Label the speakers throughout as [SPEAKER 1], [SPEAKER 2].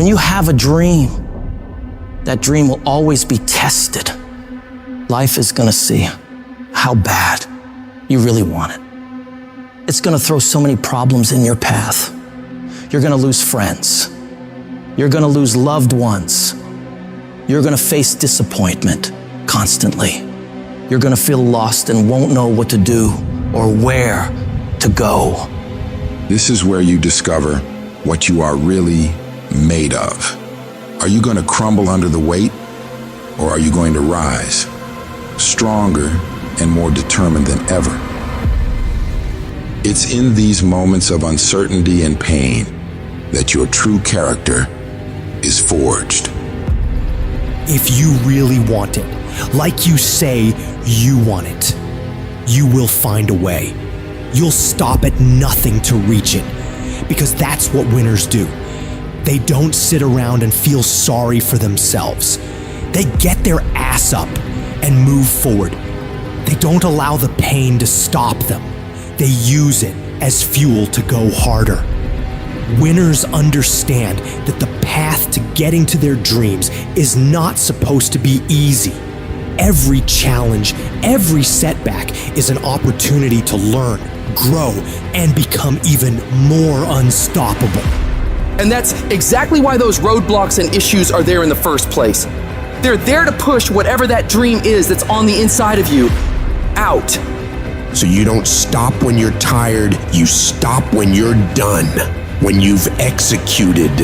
[SPEAKER 1] When you have a dream, that dream will always be tested. Life is gonna see how bad you really want it. It's gonna throw so many problems in your path. You're gonna lose friends. You're gonna lose loved ones. You're gonna face disappointment constantly. You're gonna feel lost and won't know what to do or where to go.
[SPEAKER 2] This is where you discover what you are really made of. Are you gonna crumble under the weight, or are you going to rise, stronger and more determined than ever? It's in these moments of uncertainty and pain that your true character is forged.
[SPEAKER 3] If you really want it, like you say you want it, you will find a way. You'll stop at nothing to reach it, because that's what winners do. They don't sit around and feel sorry for themselves. They get their ass up and move forward. They don't allow the pain to stop them. They use it as fuel to go harder. Winners understand that the path to getting to their dreams is not supposed to be easy. Every challenge, every setback is an opportunity to learn, grow, and become even more unstoppable.
[SPEAKER 4] And that's exactly why those roadblocks and issues are there in the first place. They're there to push whatever that dream is that's on the inside of you out.
[SPEAKER 5] So you don't stop when you're tired, you stop when you're done, when you've executed.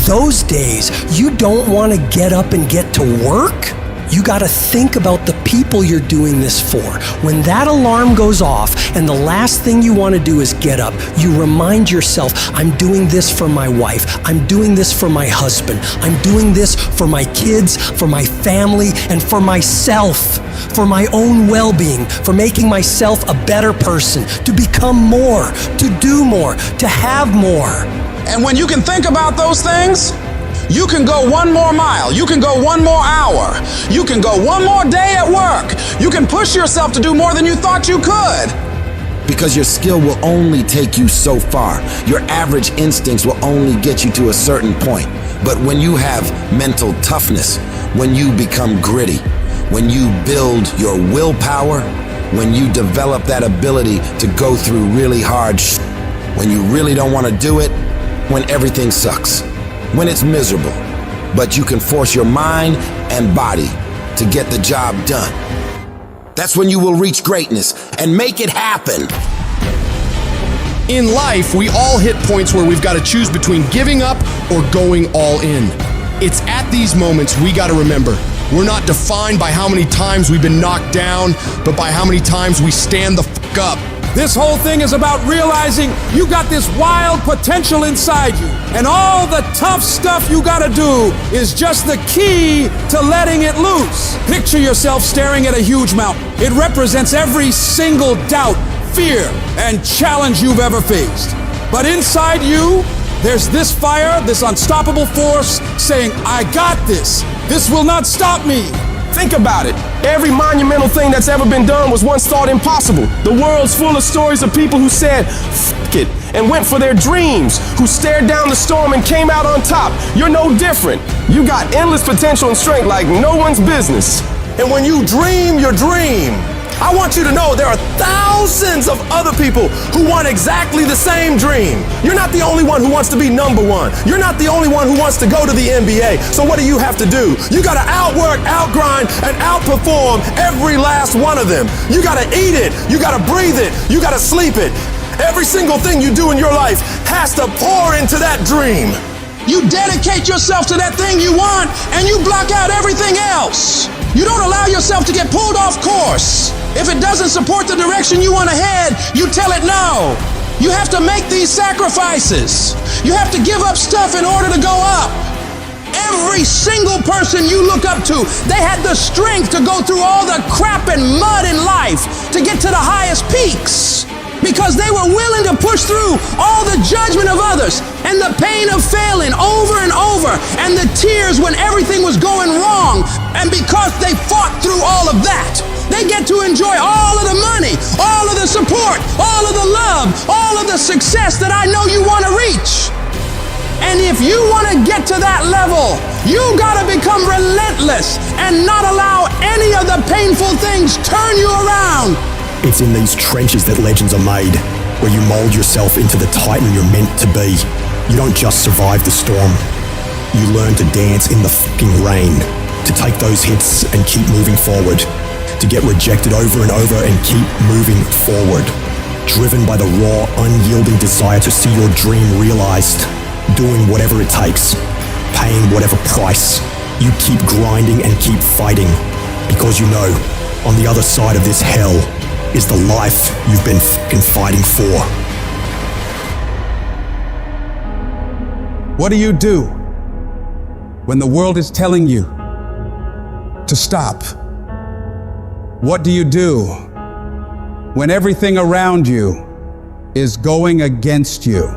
[SPEAKER 6] Those days, you don't want to get up and get to work? You got to think about the people you're doing this for. When that alarm goes off and the last thing you want to do is get up, you remind yourself, I'm doing this for my wife. I'm doing this for my husband. I'm doing this for my kids, for my family, and for myself, for my own well-being, for making myself a better person, to become more, to do more, to have more.
[SPEAKER 7] And when you can think about those things, you can go one more mile. You can go one more hour. You can go one more day at work. You can push yourself to do more than you thought you could.
[SPEAKER 8] Because your skill will only take you so far. Your average instincts will only get you to a certain point. But when you have mental toughness, when you become gritty, when you build your willpower, when you develop that ability to go through really hard when you really don't want to do it, when everything sucks, when it's miserable, but you can force your mind and body to get the job done. That's when you will reach greatness and make it happen.
[SPEAKER 9] In life, we all hit points where we've got to choose between giving up or going all in. It's at these moments we got to remember, we're not defined by how many times we've been knocked down, but by how many times we stand the fuck up.
[SPEAKER 7] This whole thing is about realizing you got this wild potential inside you, and all the tough stuff you gotta do is just the key to letting it loose. Picture yourself staring at a huge mountain. It represents every single doubt, fear, and challenge you've ever faced. But inside you, there's this fire, this unstoppable force saying, I got this. This will not stop me.
[SPEAKER 10] Think about it. Every monumental thing that's ever been done was once thought impossible. The world's full of stories of people who said, F it, and went for their dreams, who stared down the storm and came out on top. You're no different. You got endless potential and strength like no one's business.
[SPEAKER 7] And when you dream your dream, I want you to know there are thousands of other people who want exactly the same dream. You're not the only one who wants to be number one. You're not the only one who wants to go to the NBA. So what do you have to do? You gotta outwork, outgrind, and outperform every last one of them. You gotta eat it. You gotta breathe it. You gotta sleep it. Every single thing you do in your life has to pour into that dream. You dedicate yourself to that thing you want, and you block out everything else. You don't allow yourself to get pulled off course. If it doesn't support the direction you want to head, you tell it no. You have to make these sacrifices. You have to give up stuff in order to go up. Every single person you look up to, they had the strength to go through all the crap and mud in life to get to the highest peaks. Because they were willing to push through all the judgment of others and the pain of failing over and over and the tears when everything was going wrong. And because they fought through all of that, they get to enjoy all of the money, all of the support, all of the love, all of the success that I know you want to reach. And if
[SPEAKER 9] If you want to get to that level, you gotta become relentless and not allow any of the painful things turn you around.
[SPEAKER 3] It's in these trenches that legends are made, where you mold yourself into the titan you're meant to be. You don't just survive the storm. You learn to dance in the fucking rain, to take those hits and keep moving forward, to get rejected over and over and keep moving forward. Driven by the raw, unyielding desire to see your dream realized, doing whatever it takes, paying whatever price. You keep grinding and keep fighting, because you know, on the other side of this hell is the life you've been fucking fighting for.
[SPEAKER 11] What do you do when the world is telling you to stop? What do you do when everything around you is going against you?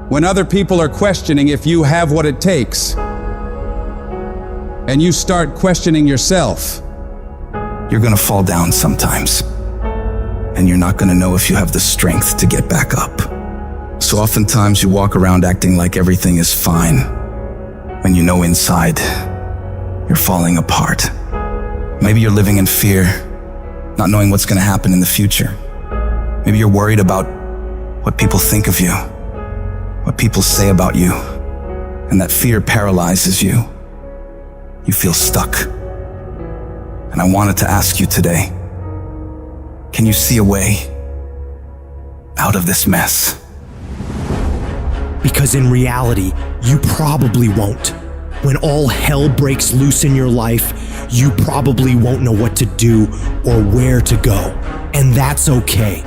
[SPEAKER 11] When other people are questioning if you have what it takes, and you start questioning yourself,
[SPEAKER 1] You're gonna fall down sometimes, and you're not gonna know if you have the strength to get back up. So oftentimes you walk around acting like everything is fine, when you know inside you're falling apart. Maybe you're living in fear, not knowing what's gonna happen in the future. Maybe you're worried about what people think of you, what people say about you, and that fear paralyzes you. You feel stuck. And I wanted to ask you today, can you see a way out of this mess?
[SPEAKER 3] Because in reality, you probably won't. When all hell breaks loose in your life, you probably won't know what to do or where to go. And that's okay.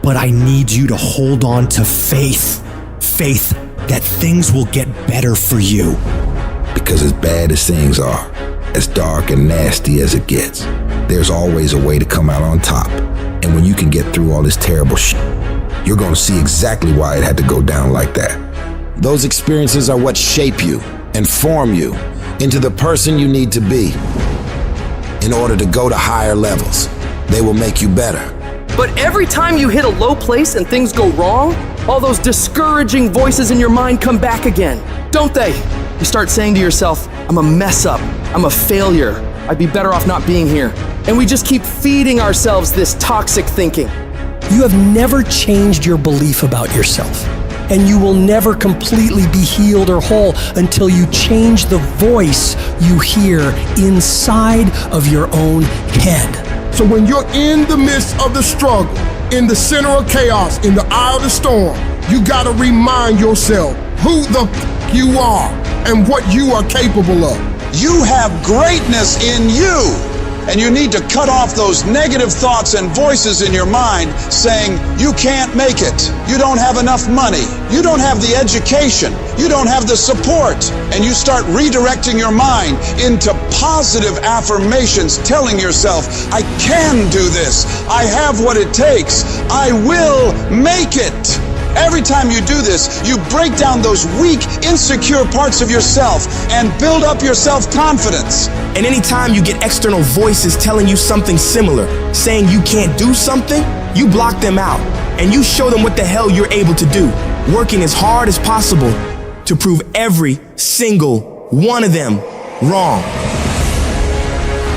[SPEAKER 3] But I need you to hold on to faith. Faith that things will get better for you.
[SPEAKER 2] Because as bad as things are, as dark and nasty as it gets, there's always a way to come out on top. And when you can get through all this terrible shit, you're gonna see exactly why it had to go down like that.
[SPEAKER 8] Those experiences are what shape you and form you into the person you need to be in order to go to higher levels. They will make you better.
[SPEAKER 4] But every time you hit a low place and things go wrong, all those discouraging voices in your mind come back again, don't they? You start saying to yourself, I'm a mess up, I'm a failure, I'd be better off not being here. And we just keep feeding ourselves this toxic thinking.
[SPEAKER 6] You have never changed your belief about yourself, and you will never completely be healed or whole until you change the voice you hear inside of your own head.
[SPEAKER 5] So when you're in the midst of the struggle, in the center of chaos, in the eye of the storm, you gotta remind yourself who the you are and what you are capable of.
[SPEAKER 12] You have greatness in you, and you need to cut off those negative thoughts and voices in your mind saying, you can't make it, you don't have enough money, you don't have the education, you don't have the support, and you start redirecting your mind into positive affirmations, telling yourself, I can do this, I have what it takes, I will make it. Every time you do this, you break down those weak, insecure parts of yourself and build up your self-confidence.
[SPEAKER 13] And anytime you get external voices telling you something similar, saying you can't do something, you block them out and you show them what the hell you're able to do, working as hard as possible to prove every single one of them wrong.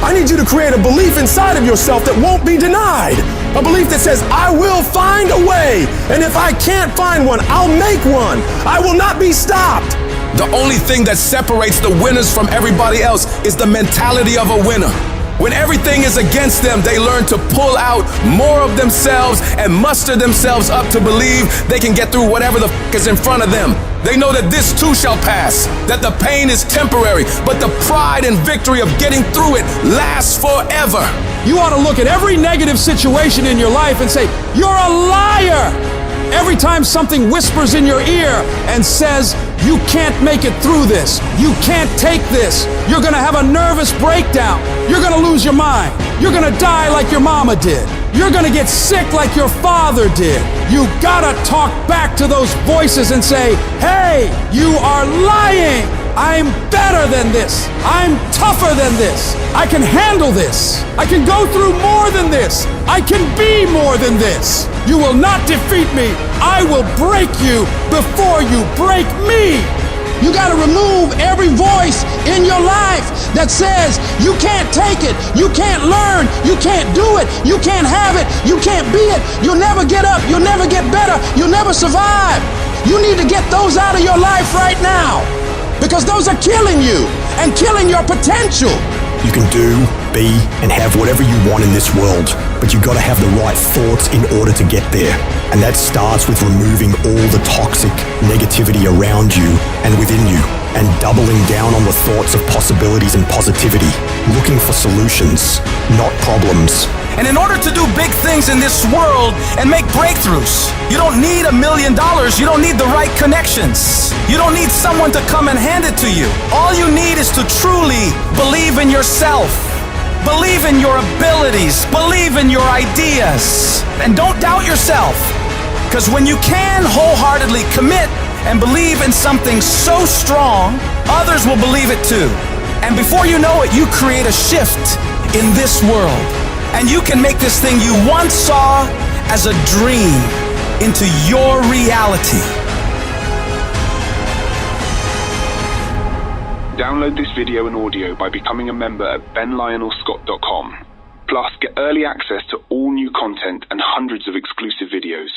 [SPEAKER 7] I need you to create a belief inside of yourself that won't be denied. A belief that says, I will find a way. And if I can't find one, I'll make one. I will not be stopped.
[SPEAKER 10] The only thing that separates the winners from everybody else is the mentality of a winner. When everything is against them, they learn to pull out more of themselves and muster themselves up to believe they can get through whatever the is in front of them. They know that this too shall pass, that the pain is temporary, but the pride and victory of getting through it lasts forever.
[SPEAKER 14] You ought to look at every negative situation in your life and say, you're a liar. Every time something whispers in your ear and says, you can't make it through this, you can't take this, you're gonna have a nervous breakdown, you're gonna lose your mind, you're gonna die like your mama did, you're gonna get sick like your father did. You gotta talk back to those voices and say, hey, you are lying. I'm better than this. I'm tougher than this. I can handle this. I can go through more than this. I can be more than this. You will not defeat me. I will break you before you break me. You got to remove every voice in your life that says you can't take it, you can't learn, you can't do it, you can't have it, you can't be it, you'll never get up, you'll never get better, you'll never survive. You need to get those out of your life right now because those are killing you and killing your potential.
[SPEAKER 3] You can do, be, and have whatever you want in this world, but you gotta have the right thoughts in order to get there. And that starts with removing all the toxic negativity around you and within you, and doubling down on the thoughts of possibilities and positivity, looking for solutions, not problems.
[SPEAKER 15] And in order to do big things in this world and make breakthroughs, you don't need $1 million, you don't need the right connections. You don't need someone to come and hand it to you. All you need is to truly believe in yourself, believe in your abilities, believe in your ideas, and don't doubt yourself. Because when you can wholeheartedly commit and believe in something so strong, others will believe it too. And before you know it, you create a shift in this world. And you can make this thing you once saw as a dream into your reality.
[SPEAKER 16] Download this video and audio by becoming a member at benlionelscott.com. Plus, get early access to all new content and hundreds of exclusive videos.